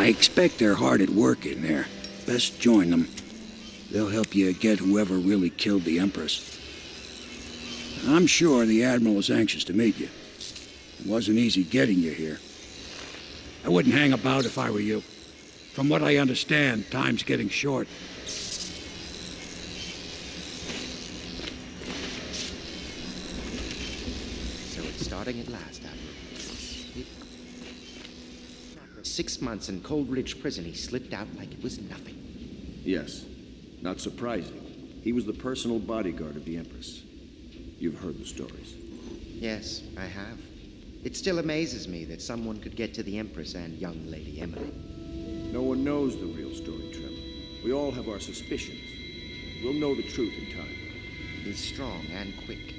expect they're hard at work in there. Best join them. They'll help you get whoever really killed the Empress. I'm sure the Admiral is anxious to meet you. It wasn't easy getting you here. I wouldn't hang about if I were you. From what I understand, time's getting short. So it's starting at last, Admiral. 6 months in Coldridge Prison, he slipped out like it was nothing. Yes. Not surprising. He was the personal bodyguard of the Empress. You've heard the stories. Yes, I have. It still amazes me that someone could get to the Empress and young Lady Emily. No one knows the real story, Trevor. We all have our suspicions. We'll know the truth in time. He's strong and quick.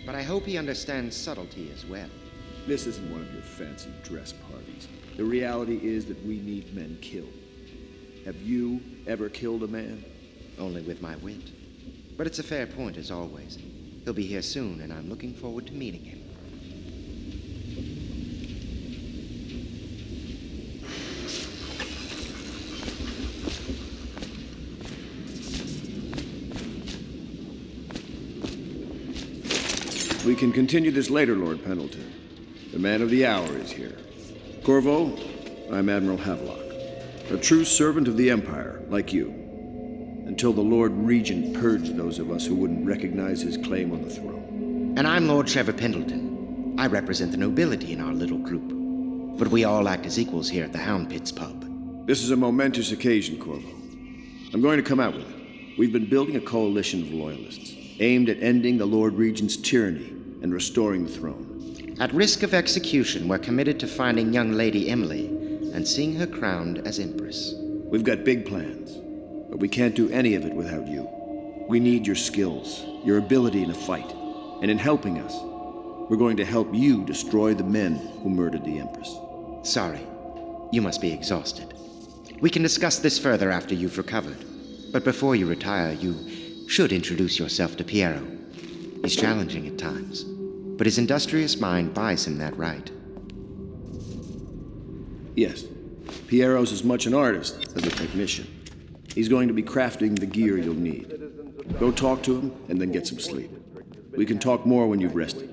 But I hope he understands subtlety as well. This isn't one of your fancy dress parties. The reality is that we need men killed. Have you ever killed a man? Only with my wit. But it's a fair point, as always. He'll be here soon, and I'm looking forward to meeting him. We can continue this later, Lord Pendleton. The man of the hour is here. Corvo, I'm Admiral Havelock, a true servant of the Empire, like you, until the Lord Regent purged those of us who wouldn't recognize his claim on the throne. And I'm Lord Trevor Pendleton. I represent the nobility in our little group. But we all act as equals here at the Hound Pits pub. This is a momentous occasion, Corvo. I'm going to come out with it. We've been building a coalition of loyalists, aimed at ending the Lord Regent's tyranny and restoring the throne. At risk of execution, we're committed to finding young Lady Emily and seeing her crowned as Empress. We've got big plans, but we can't do any of it without you. We need your skills, your ability in a fight, and in helping us, we're going to help you destroy the men who murdered the Empress. Sorry, you must be exhausted. We can discuss this further after you've recovered. But before you retire, you should introduce yourself to Piero. He's challenging at times, but his industrious mind buys him that right. Yes, Piero's as much an artist as a technician. He's going to be crafting the gear you'll need. Go talk to him and then get some sleep. We can talk more when you've rested.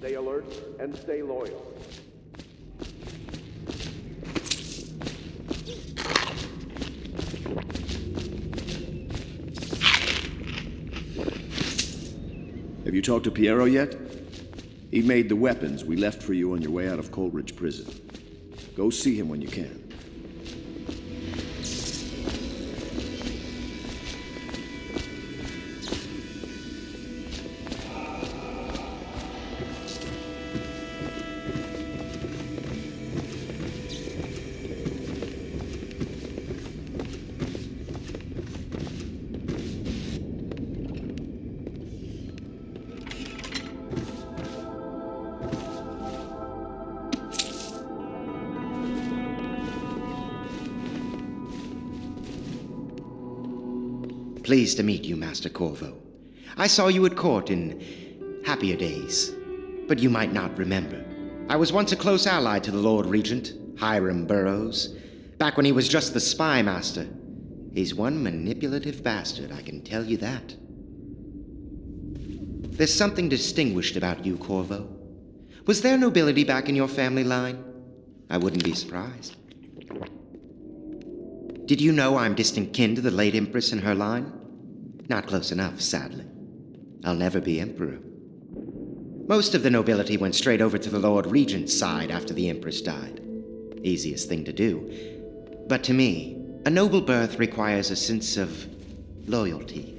Stay alert and stay loyal. Have you talked to Piero yet? He made the weapons we left for you on your way out of Coldridge Prison. Go see him when you can. Pleased to meet you, Master Corvo. I saw you at court in happier days, but you might not remember. I was once a close ally to the Lord Regent, Hiram Burroughs, back when he was just the spy master. He's one manipulative bastard, I can tell you that. There's something distinguished about you, Corvo. Was there nobility back in your family line? I wouldn't be surprised. Did you know I'm distant kin to the late Empress and her line? Not close enough, sadly. I'll never be Emperor. Most of the nobility went straight over to the Lord Regent's side after the Empress died. Easiest thing to do. But to me, a noble birth requires a sense of loyalty.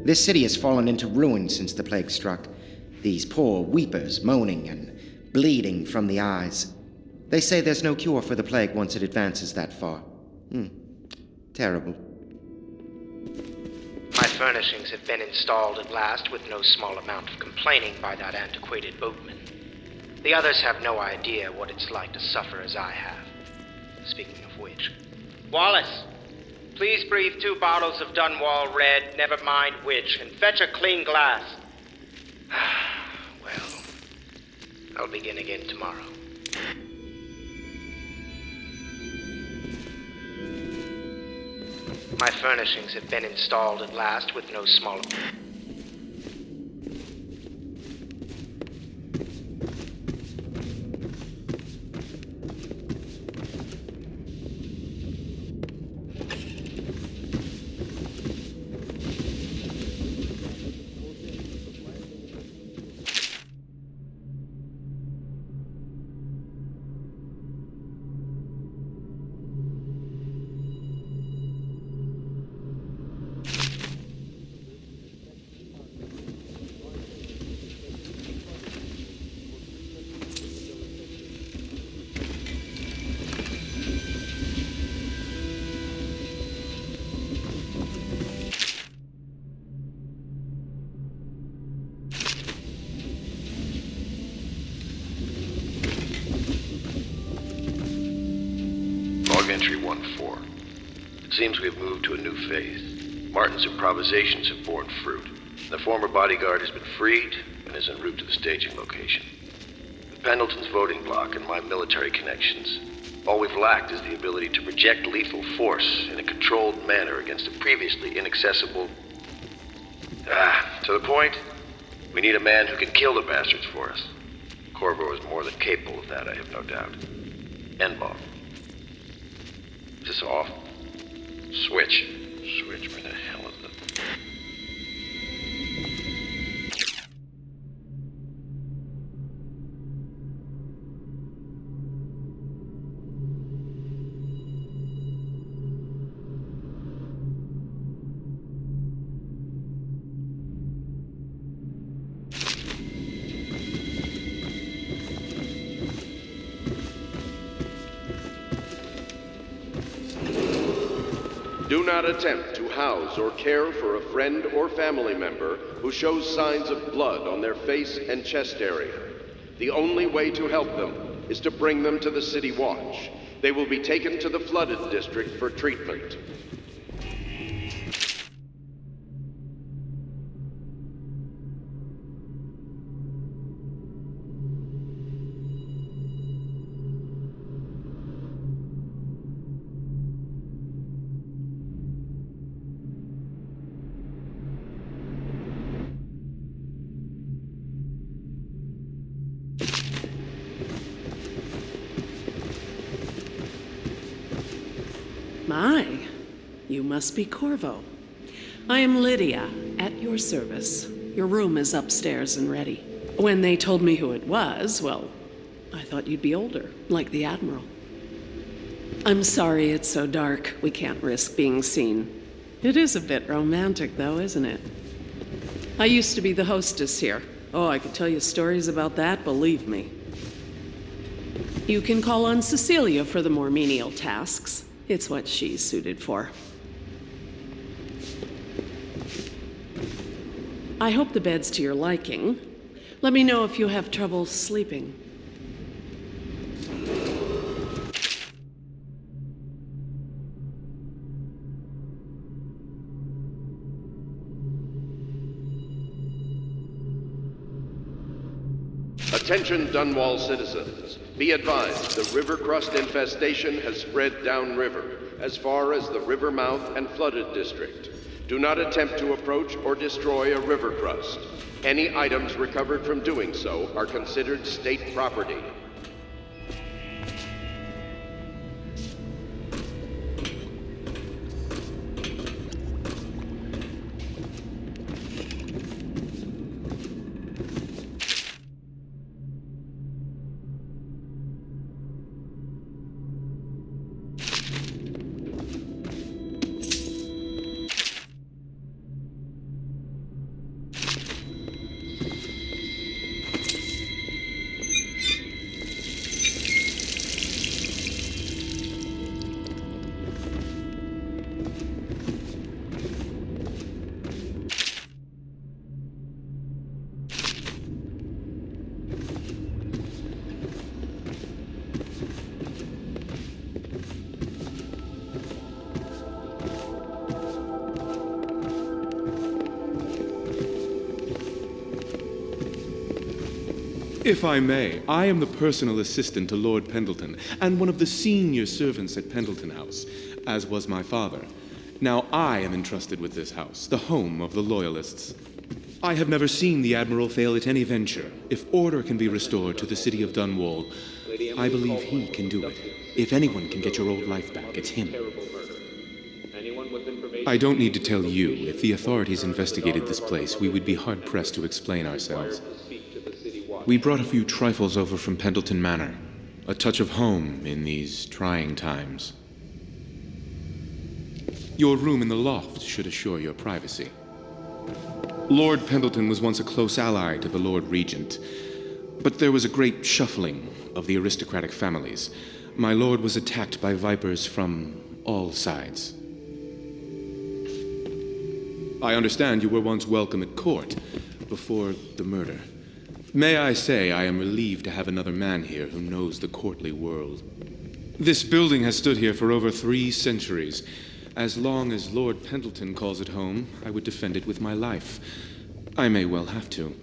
This city has fallen into ruin since the plague struck. These poor weepers moaning and bleeding from the eyes. They say there's no cure for the plague once it advances that far. Terrible. My furnishings have been installed at last with no small amount of complaining by that antiquated boatman. The others have no idea what it's like to suffer as I have. Speaking of which... Wallace! Please breathe 2 bottles of Dunwall Red, never mind which, and fetch a clean glass. Well, I'll begin again tomorrow. My furnishings have been installed at last with no small... Entry 1-4. It seems we have moved to a new phase. Martin's improvisations have borne fruit. The former bodyguard has been freed and is en route to the staging location. With Pendleton's voting block and my military connections, all we've lacked is the ability to project lethal force in a controlled manner against a previously inaccessible... to the point, we need a man who can kill the bastards for us. Corvo is more than capable of that, I have no doubt. N-Ball. Is this off? Switch. Switch, where the hell is it? Do not attempt to house or care for a friend or family member who shows signs of blood on their face and chest area. The only way to help them is to bring them to the City Watch. They will be taken to the flooded district for treatment. My, you must be Corvo. I am Lydia, at your service. Your room is upstairs and ready. When they told me who it was, well, I thought you'd be older, like the Admiral. I'm sorry it's so dark. We can't risk being seen. It is a bit romantic, though, isn't it? I used to be the hostess here. Oh, I could tell you stories about that, believe me. You can call on Cecilia for the more menial tasks. It's what she's suited for. I hope the bed's to your liking. Let me know if you have trouble sleeping. Attention Dunwall citizens. Be advised, the river crust infestation has spread downriver, as far as the river mouth and flooded district. Do not attempt to approach or destroy a river crust. Any items recovered from doing so are considered state property. If I may, I am the personal assistant to Lord Pendleton, and one of the senior servants at Pendleton House, as was my father. Now I am entrusted with this house, the home of the Loyalists. I have never seen the Admiral fail at any venture. If order can be restored to the city of Dunwall, I believe he can do it. If anyone can get your old life back, it's him. I don't need to tell you, if the authorities investigated this place, we would be hard-pressed to explain ourselves. We brought a few trifles over from Pendleton Manor. A touch of home in these trying times. Your room in the loft should assure your privacy. Lord Pendleton was once a close ally to the Lord Regent, but there was a great shuffling of the aristocratic families. My lord was attacked by vipers from all sides. I understand you were once welcome at court before the murder. May I say I am relieved to have another man here who knows the courtly world. This building has stood here for over 3 centuries. As long as Lord Pendleton calls it home, I would defend it with my life. I may well have to.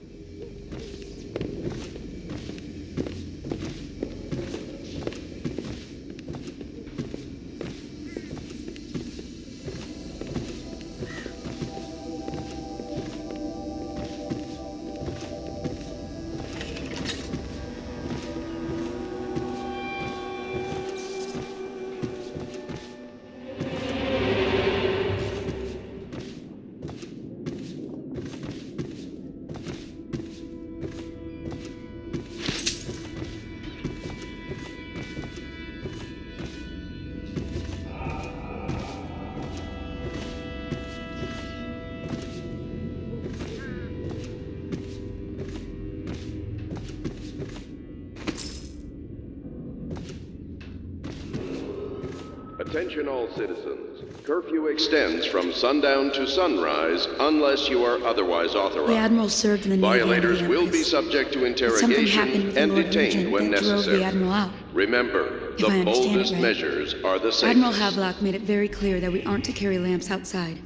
Attention all citizens. Curfew extends from sundown to sunrise unless you are otherwise authorized. The Admiral served in the Navy Violators under the will be Empress. subject to Something happened interrogation with the and Lord detained Regent when that drove necessary. the Admiral out. Remember, If I the understand boldest it right, measures are the safest. Admiral Havelock made it very clear that we aren't to carry lamps outside.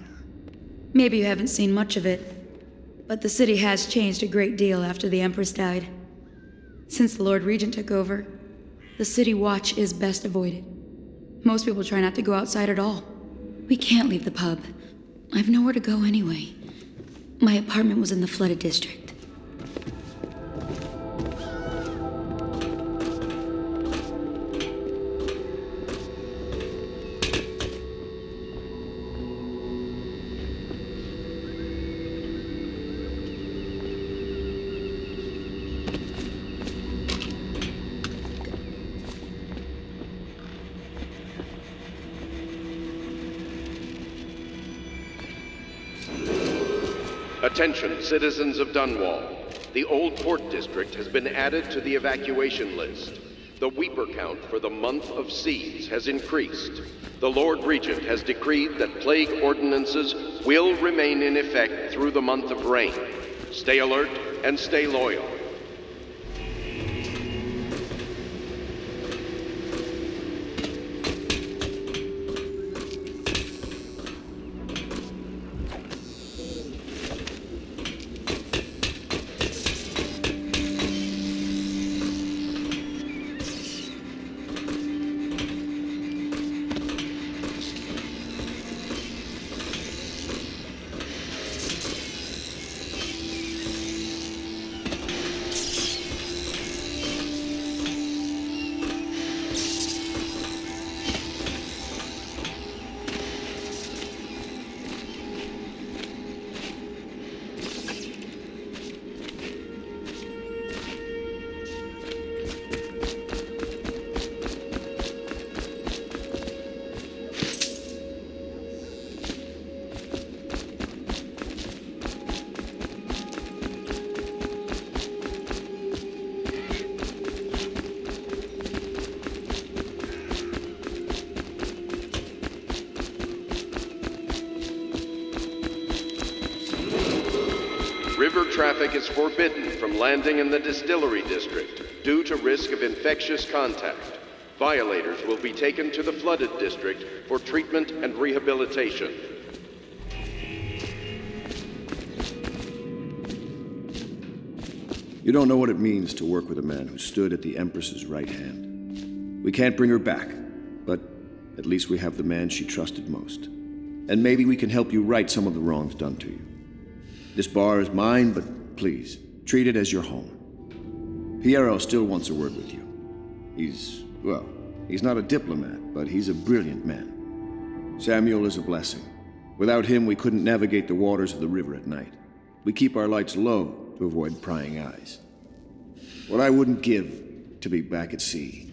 Maybe you haven't seen much of it, but the city has changed a great deal after the Empress died. Since the Lord Regent took over, the city watch is best avoided. Most people try not to go outside at all. We can't leave the pub. I've nowhere to go anyway. My apartment was in the flooded district. Attention, citizens of Dunwall. The Old Port District has been added to the evacuation list. The Weeper count for the month of seas has increased. The Lord Regent has decreed that plague ordinances will remain in effect through the month of rain. Stay alert and stay loyal. traffic is forbidden from landing in the distillery district due to risk of infectious contact. Violators will be taken to the flooded district for treatment and rehabilitation. You don't know what it means to work with a man who stood at the Empress's right hand. We can't bring her back, but at least we have the man she trusted most. And maybe we can help you right some of the wrongs done to you. This bar is mine, but please, treat it as your home. Piero still wants a word with you. He's not a diplomat, but he's a brilliant man. Samuel is a blessing. Without him, we couldn't navigate the waters of the river at night. We keep our lights low to avoid prying eyes. What I wouldn't give to be back at sea.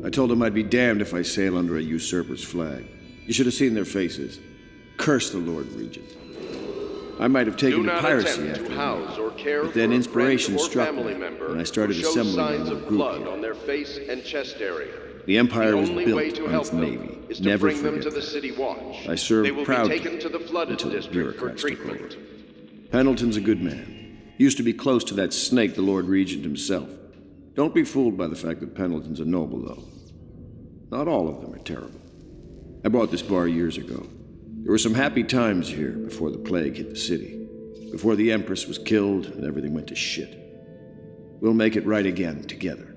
I told them I'd be damned if I sail under a usurper's flag. You should have seen their faces. Curse the Lord Regent. I might have taken to piracy after but then inspiration struck me, and I started assembling a little group blood on their face and chest area. The Empire was only way built to on help its them navy. is to Never bring them forget to the that. City Watch. I served They will proudly be taken to the flooded until the district for bureaucrats took over. treatment. Pendleton's a good man. Used to be close to that snake, the Lord Regent himself. Don't be fooled by the fact that Pendleton's a noble, though. Not all of them are terrible. I bought this bar years ago. There were some happy times here before the plague hit the city. Before the Empress was killed and everything went to shit. We'll make it right again, together.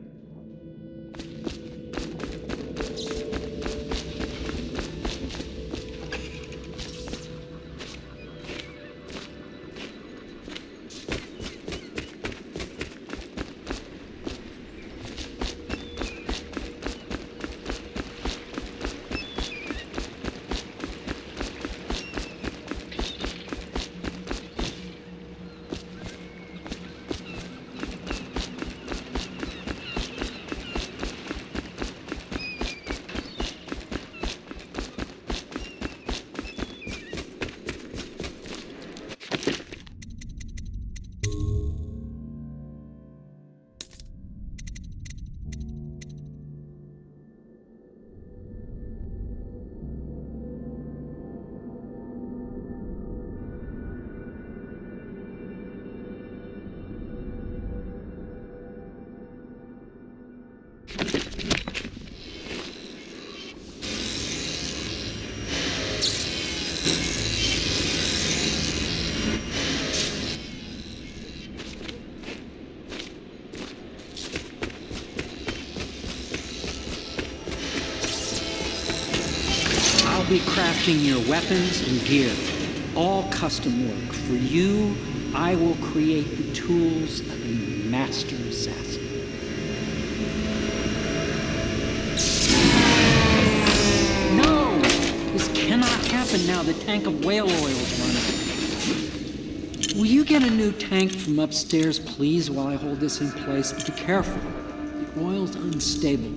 I'll be crafting your weapons and gear, all custom work. For you, I will create the tools of a master assassin. No! This cannot happen now. The tank of whale oil is running. Will you get a new tank from upstairs, please, while I hold this in place? Be careful. The oil's unstable.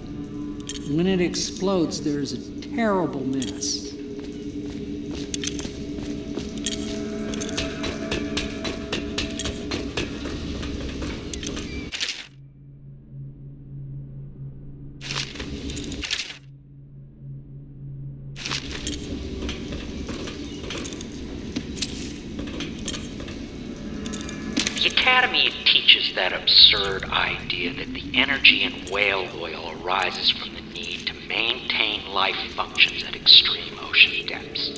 When it explodes, there's a terrible mess. The Academy teaches that absurd idea that the energy in whale oil arises from the need to maintain life functions at extreme ocean depths.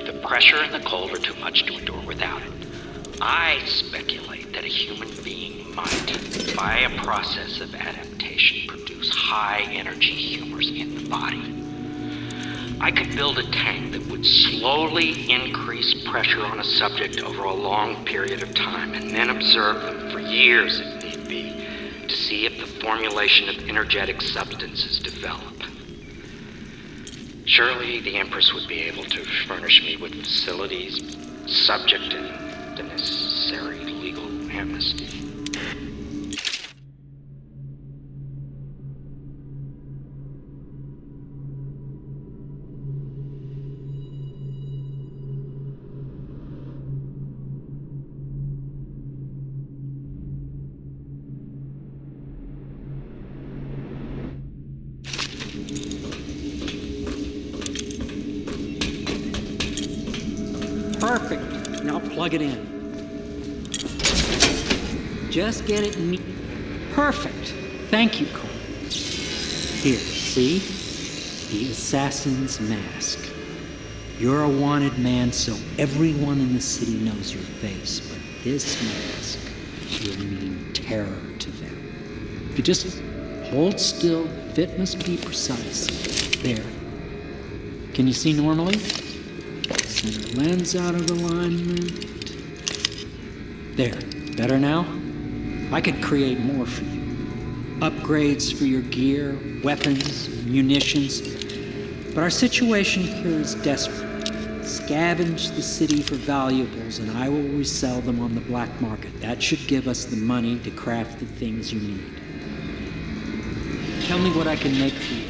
The pressure and the cold are too much to endure without it. I speculate that a human being might, by a process of adaptation, produce high-energy humors in the body. I could build a tank that would slowly increase pressure on a subject over a long period of time and then observe them for years if need be to see if the formulation of energetic substances develop. Surely the Empress would be able to furnish me with facilities subject to the necessary legal amnesty. Perfect. Now plug it in. Just get it neat. Perfect. Thank you, Cole. Here, see? The assassin's mask. You're a wanted man, so everyone in the city knows your face, but this mask will mean terror to them. If you just hold still, the fit must be precise. There. Can you see normally? Center lens out of alignment. There. Better now? I could create more for you. Upgrades for your gear, weapons, munitions. But our situation here is desperate. Scavenge the city for valuables, and I will resell them on the black market. That should give us the money to craft the things you need. Tell me what I can make for you.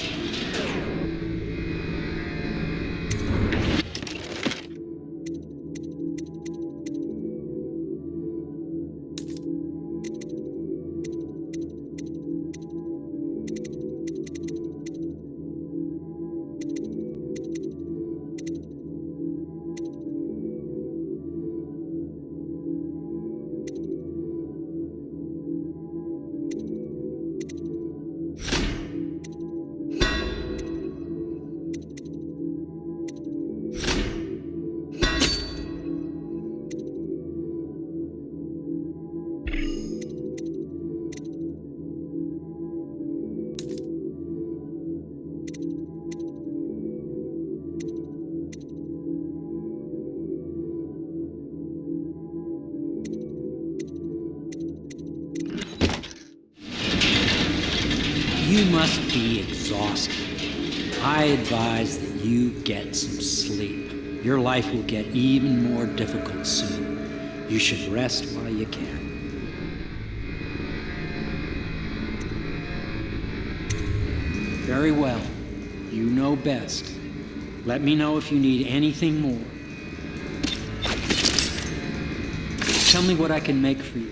You must be exhausted. I advise that you get some sleep. Your life will get even more difficult soon. You should rest while you can. Very well. You know best. Let me know if you need anything more. Tell me what I can make for you.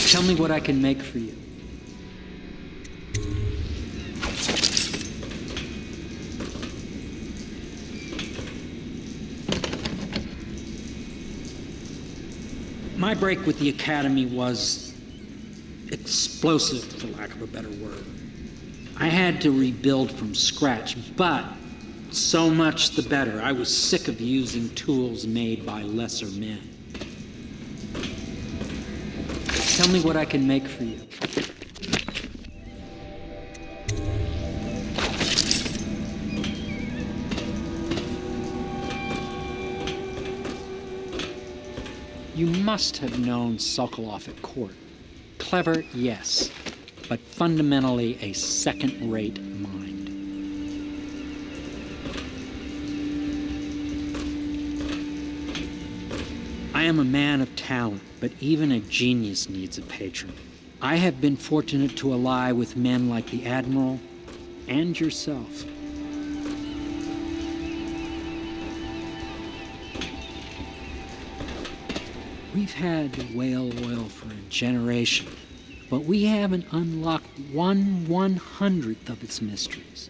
Tell me what I can make for you. My break with the Academy was explosive, for lack of a better word. I had to rebuild from scratch, but so much the better. I was sick of using tools made by lesser men. Tell me what I can make for you. You must have known Sokolov at court. Clever, yes, but fundamentally a second-rate mind. I am a man of talent, but even a genius needs a patron. I have been fortunate to ally with men like the Admiral and yourself. We've had the whale oil for a generation, but we haven't unlocked 1/100th of its mysteries.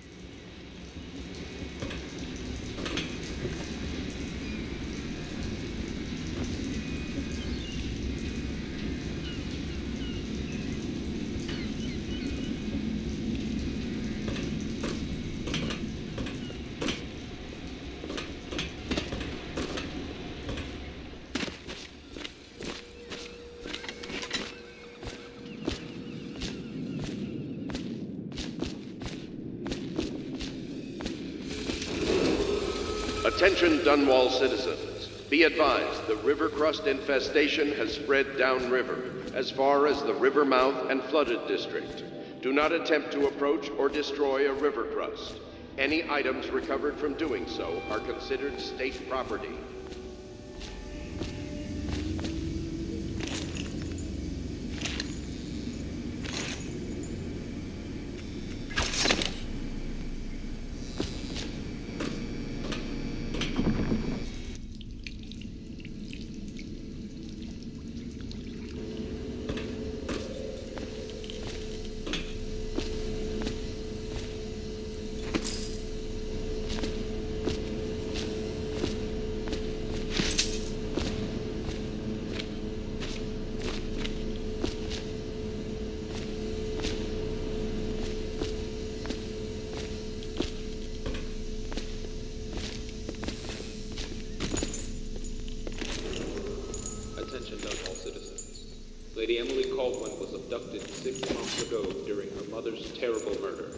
Attention Dunwall citizens. Be advised, the river crust infestation has spread downriver, as far as the river mouth and flooded district. Do not attempt to approach or destroy a river crust. Any items recovered from doing so are considered state property. Attention Dunwall citizens. Lady Emily Caldwell was abducted 6 months ago during her mother's terrible murder.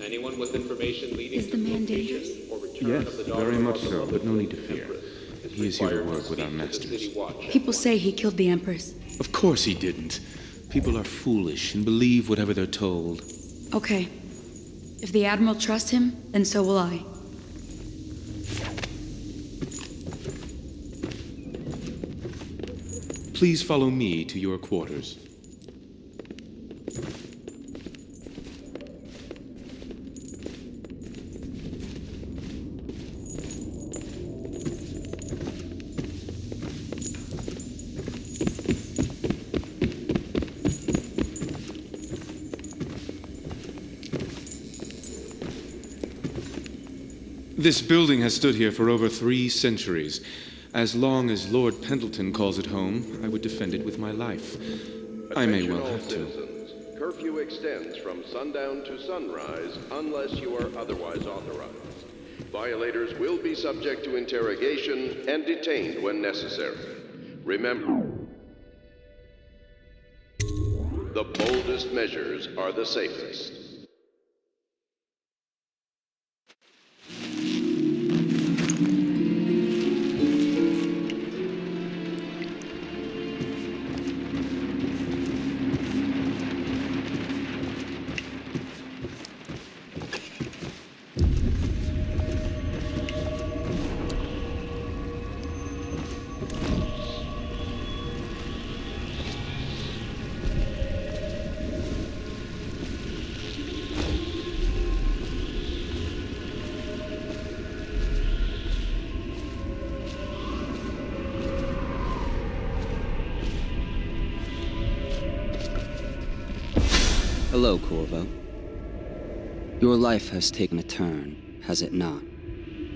Anyone with information leading Is to the the man location dangerous? or return Yes, of the daughter very much of the so, but no need to beloved fear. Empress He is here to required work with our speak to the masters. city watch at People once. say he killed the Empress. Of course he didn't. People are foolish and believe whatever they're told. Okay. If the Admiral trusts him, then so will I. Please follow me to your quarters. This building has stood here for over 3 centuries. As long as Lord Pendleton calls it home, I would defend it with my life. I may well have to. Citizens, curfew extends from sundown to sunrise unless you are otherwise authorized. Violators will be subject to interrogation and detained when necessary. Remember, the boldest measures are the safest. Hello, Corvo. Your life has taken a turn, has it not?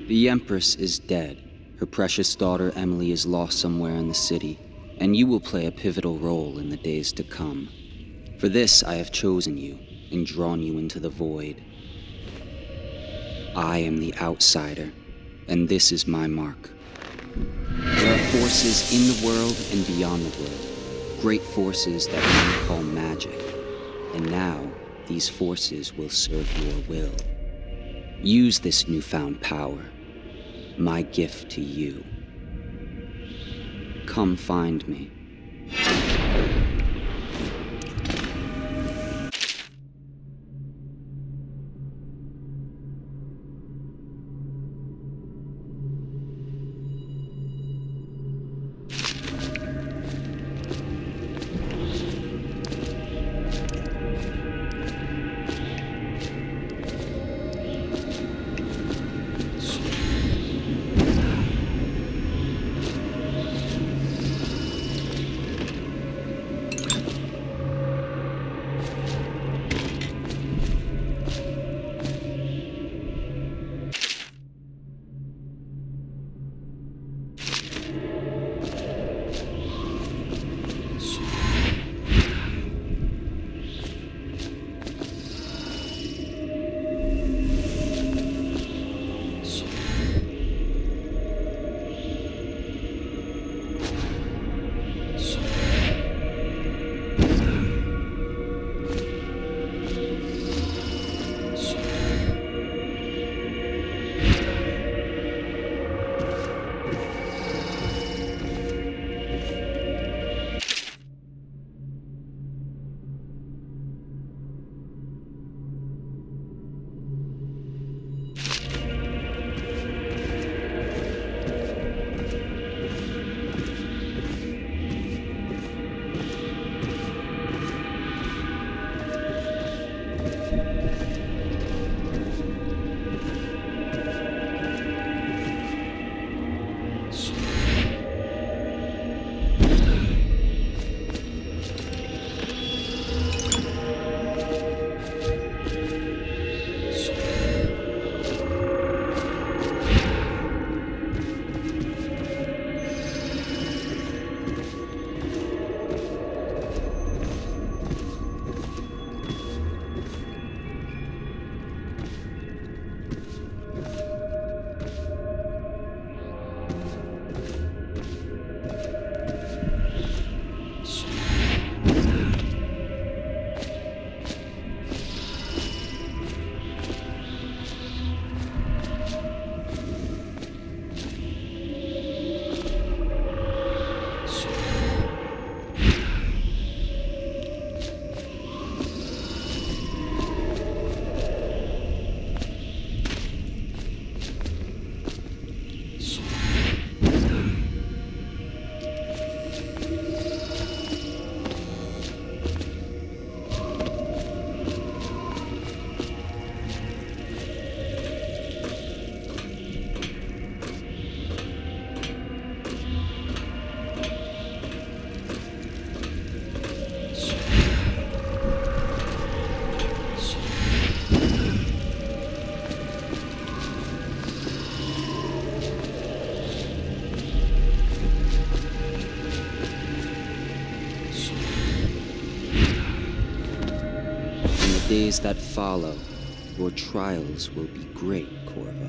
The Empress is dead. Her precious daughter Emily is lost somewhere in the city, and you will play a pivotal role in the days to come. For this, I have chosen you and drawn you into the void. I am the outsider, and this is my mark. There are forces in the world and beyond the world, great forces that we call magic. And now, these forces will serve your will. Use this newfound power, my gift to you. Come find me. days that follow, your trials will be great, Corvo.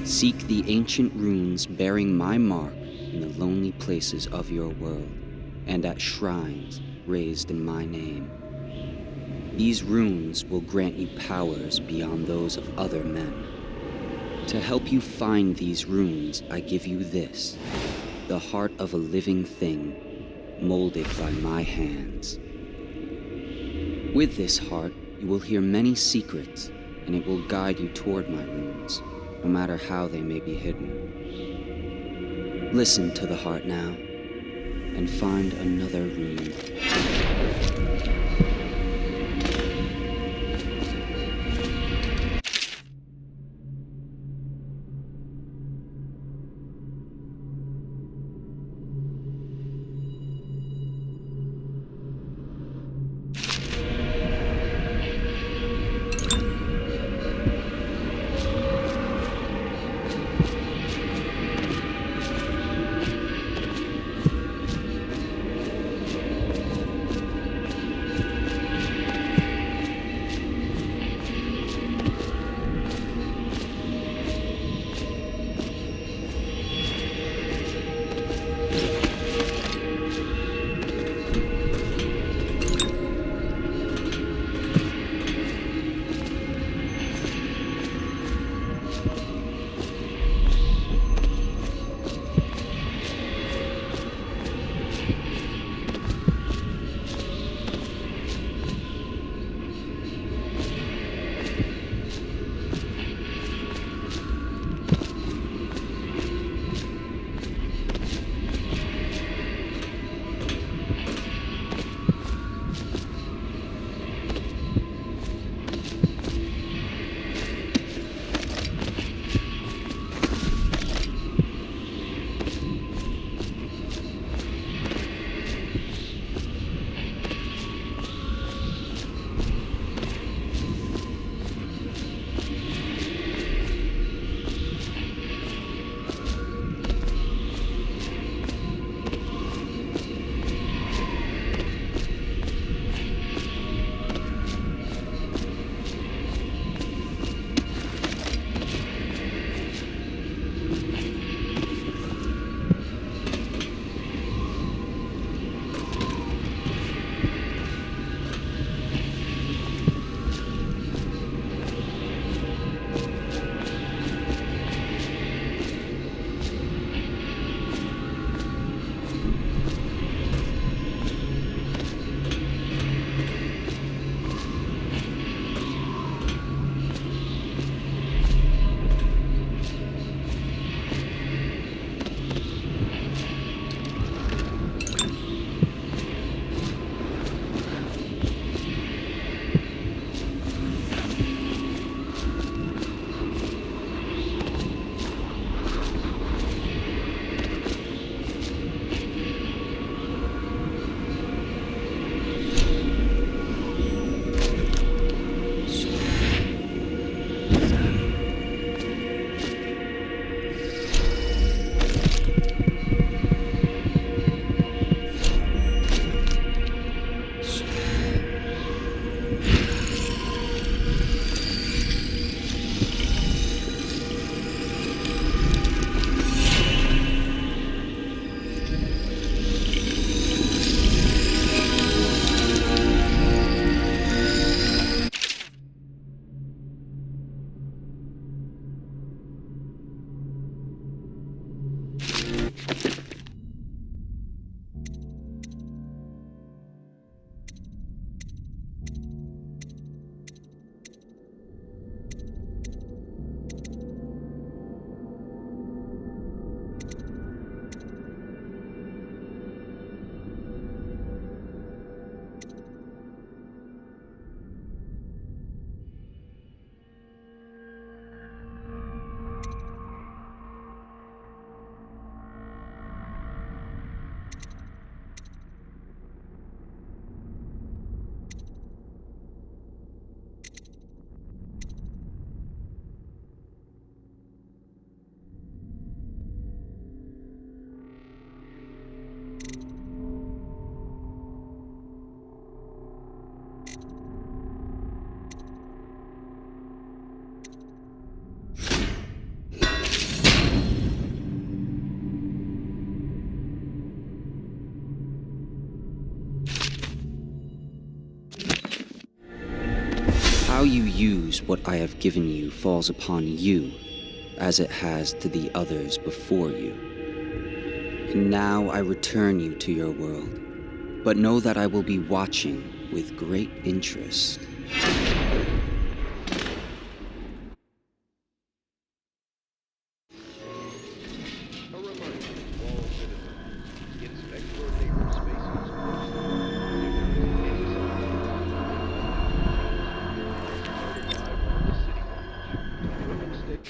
Seek the ancient runes bearing my mark in the lonely places of your world, and at shrines raised in my name. These runes will grant you powers beyond those of other men. To help you find these runes, I give you this, the heart of a living thing, molded by my hands. With this heart, you will hear many secrets, and it will guide you toward my runes, no matter how they may be hidden. Listen to the heart now, and find another rune. you use what I have given you falls upon you, as it has to the others before you. And now I return you to your world, but know that I will be watching with great interest. A reminder to all citizens, inspect your neighbor's spaces closely. If there is any sign of notify one of the city watch. Equipment stick.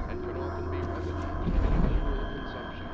And can often be remedied by liberal consumption.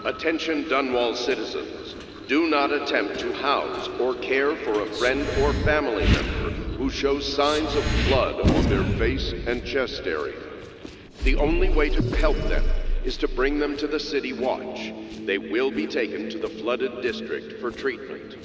Attention Dunwall citizens. Do not attempt to house or care for a friend or family member who shows signs of blood on their face and chest area. The only way to help them is to bring them to the City Watch. They will be taken to the flooded district for treatment.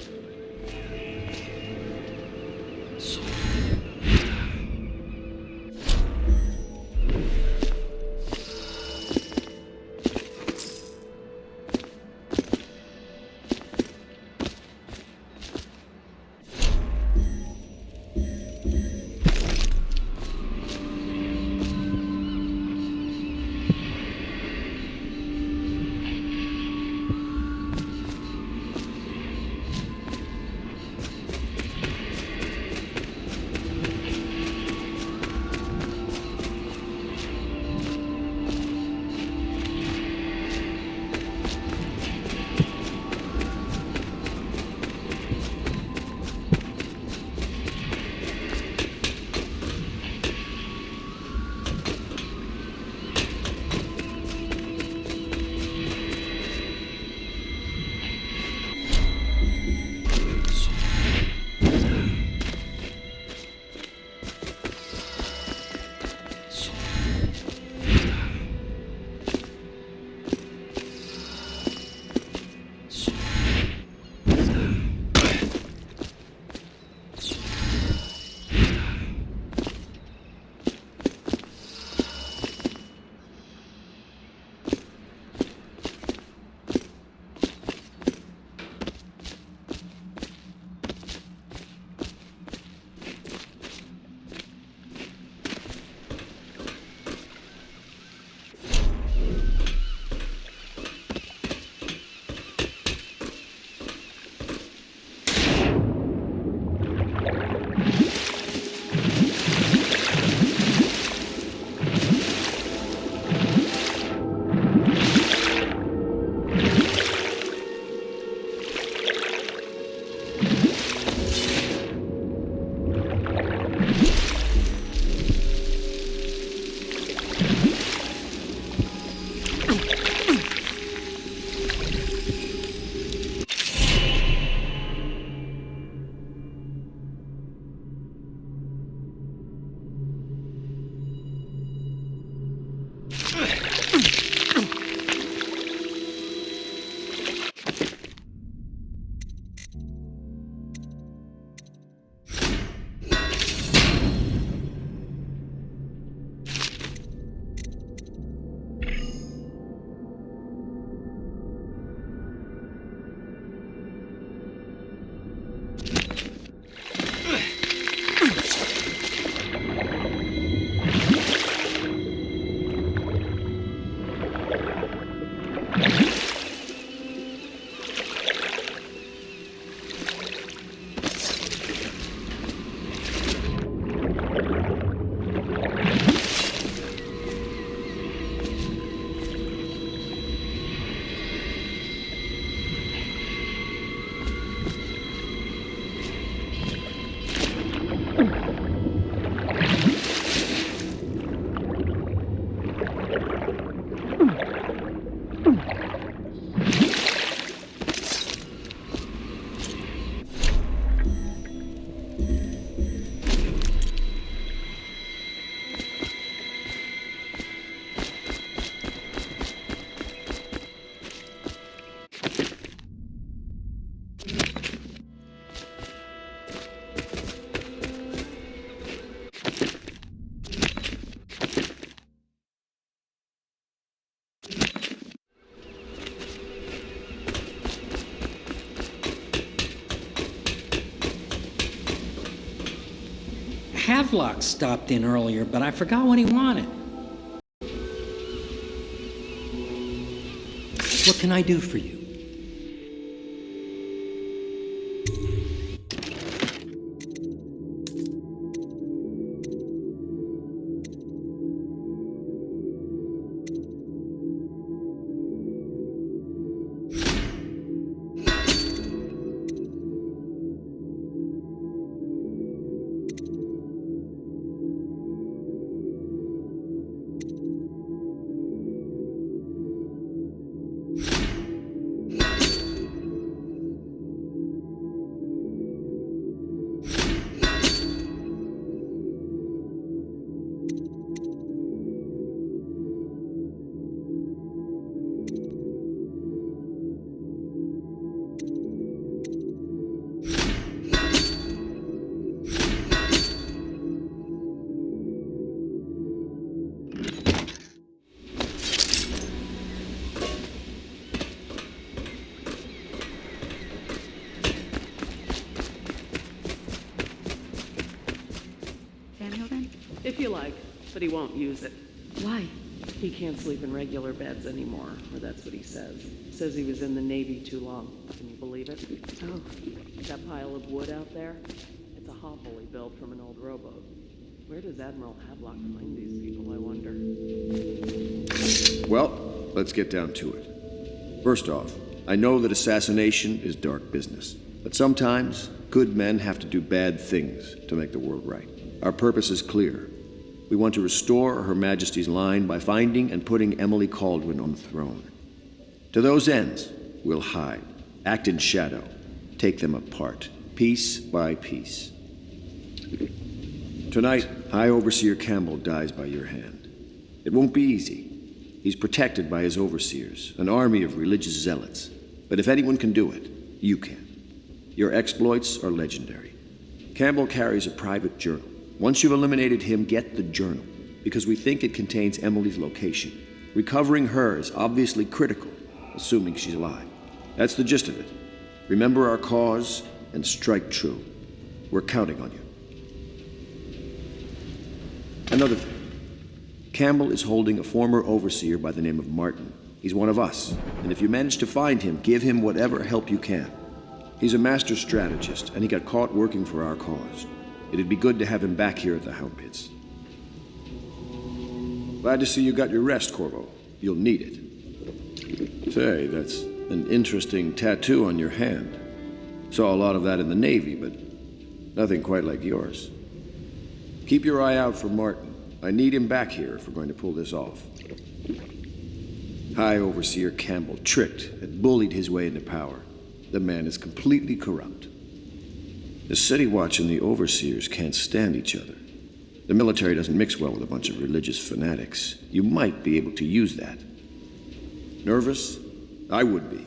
Havelock stopped in earlier, but I forgot what he wanted. What can I do for you? If you like, but he won't use it. Why? He can't sleep in regular beds anymore, or that's what he says. Says he was in the Navy too long. Can you believe it? Oh. That pile of wood out there? It's a hovel he built from an old rowboat. Where does Admiral Havelock find these people, I wonder? Well, let's get down to it. First off, I know that assassination is dark business, but sometimes good men have to do bad things to make the world right. Our purpose is clear. We want to restore Her Majesty's line by finding and putting Emily Caldwin on the throne. To those ends, we'll hide, act in shadow, take them apart, piece by piece. Tonight, High Overseer Campbell dies by your hand. It won't be easy. He's protected by his overseers, an army of religious zealots. But if anyone can do it, you can. Your exploits are legendary. Campbell carries a private journal. Once you've eliminated him, get the journal, because we think it contains Emily's location. Recovering her is obviously critical, assuming she's alive. That's the gist of it. Remember our cause and strike true. We're counting on you. Another thing. Campbell is holding a former overseer by the name of Martin. He's one of us, and if you manage to find him, give him whatever help you can. He's a master strategist, and he got caught working for our cause. It'd be good to have him back here at the Hound Pits. Glad to see you got your rest, Corvo. You'll need it. Say, that's an interesting tattoo on your hand. Saw a lot of that in the Navy, but nothing quite like yours. Keep your eye out for Martin. I need him back here if we're going to pull this off. High Overseer Campbell tricked and bullied his way into power. The man is completely corrupt. The City Watch and the Overseers can't stand each other. The military doesn't mix well with a bunch of religious fanatics. You might be able to use that. Nervous? I would be.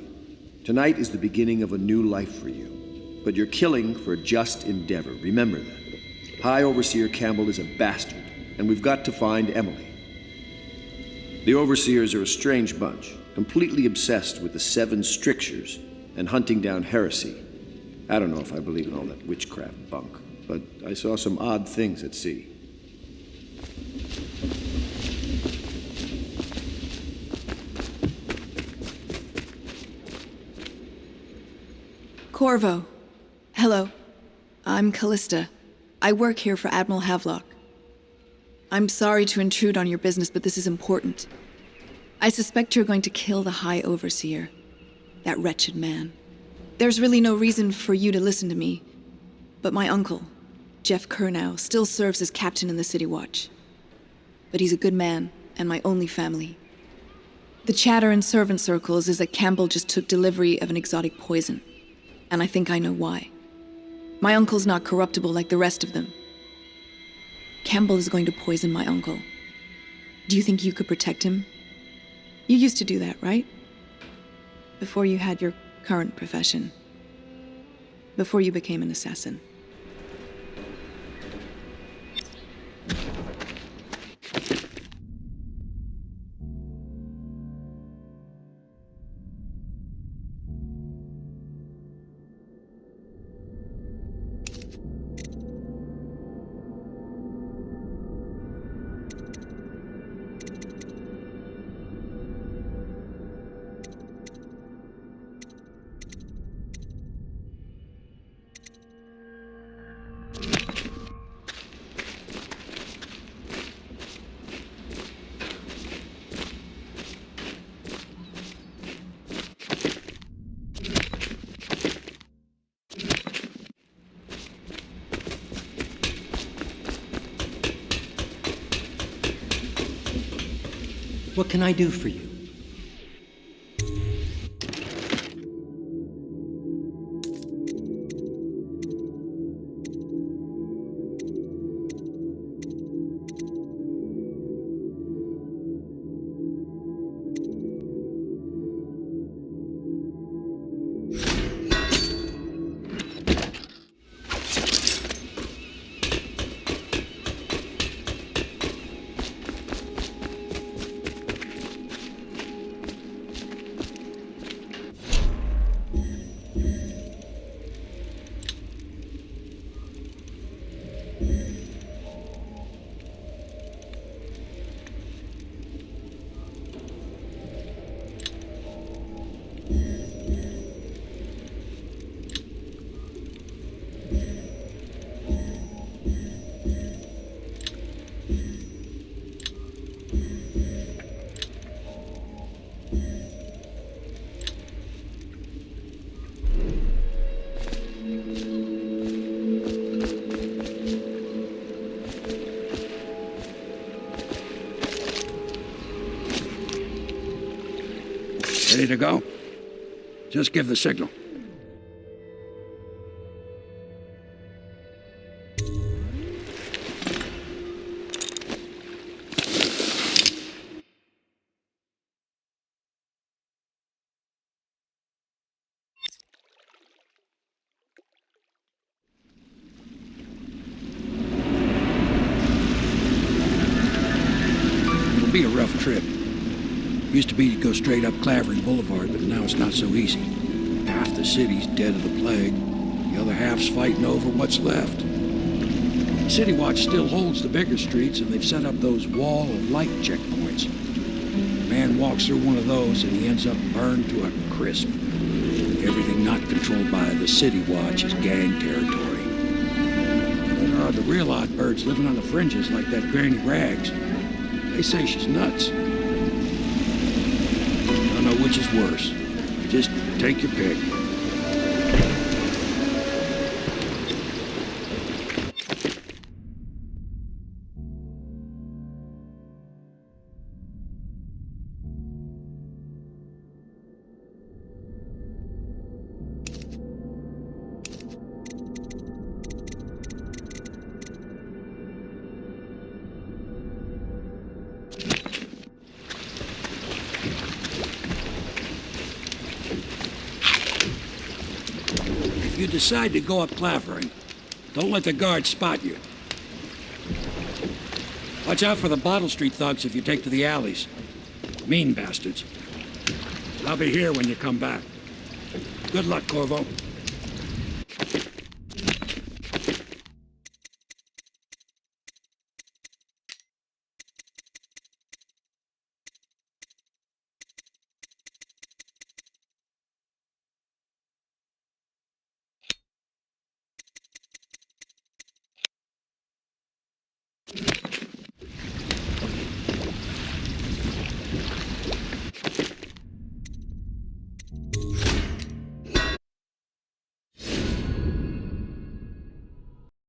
Tonight is the beginning of a new life for you. But you're killing for a just endeavor. Remember that. High Overseer Campbell is a bastard, and we've got to find Emily. The Overseers are a strange bunch, completely obsessed with the 7 strictures and hunting down heresy. I don't know if I believe in all that witchcraft bunk, but I saw some odd things at sea. Corvo. Hello. I'm Callista. I work here for Admiral Havelock. I'm sorry to intrude on your business, but this is important. I suspect you're going to kill the High Overseer. That wretched man. There's really no reason for you to listen to me, but my uncle, Jeff Kernow, still serves as captain in the City Watch. But he's a good man, and my only family. The chatter in servant circles is that Campbell just took delivery of an exotic poison, and I think I know why. My uncle's not corruptible like the rest of them. Campbell is going to poison my uncle. Do you think you could protect him? You used to do that, right? Before you had your current profession. Before you became an assassin. What can I do for you? Ready to go? Just give the signal. It'll be a rough trip. Used to be to go straight up Clavering Boulevard, but now it's not so easy. Half the city's dead of the plague. The other half's fighting over what's left. City Watch still holds the bigger streets, and they've set up those wall of light checkpoints. A man walks through one of those, and he ends up burned to a crisp. Everything not controlled by the City Watch is gang territory. There are the real odd birds living on the fringes like that Granny Rags. They say she's nuts. I don't know which is worse. Just take your pick. If you decide to go up Clavering, don't let the guards spot you. Watch out for the Bottle Street thugs if you take to the alleys. Mean bastards. I'll be here when you come back. Good luck, Corvo.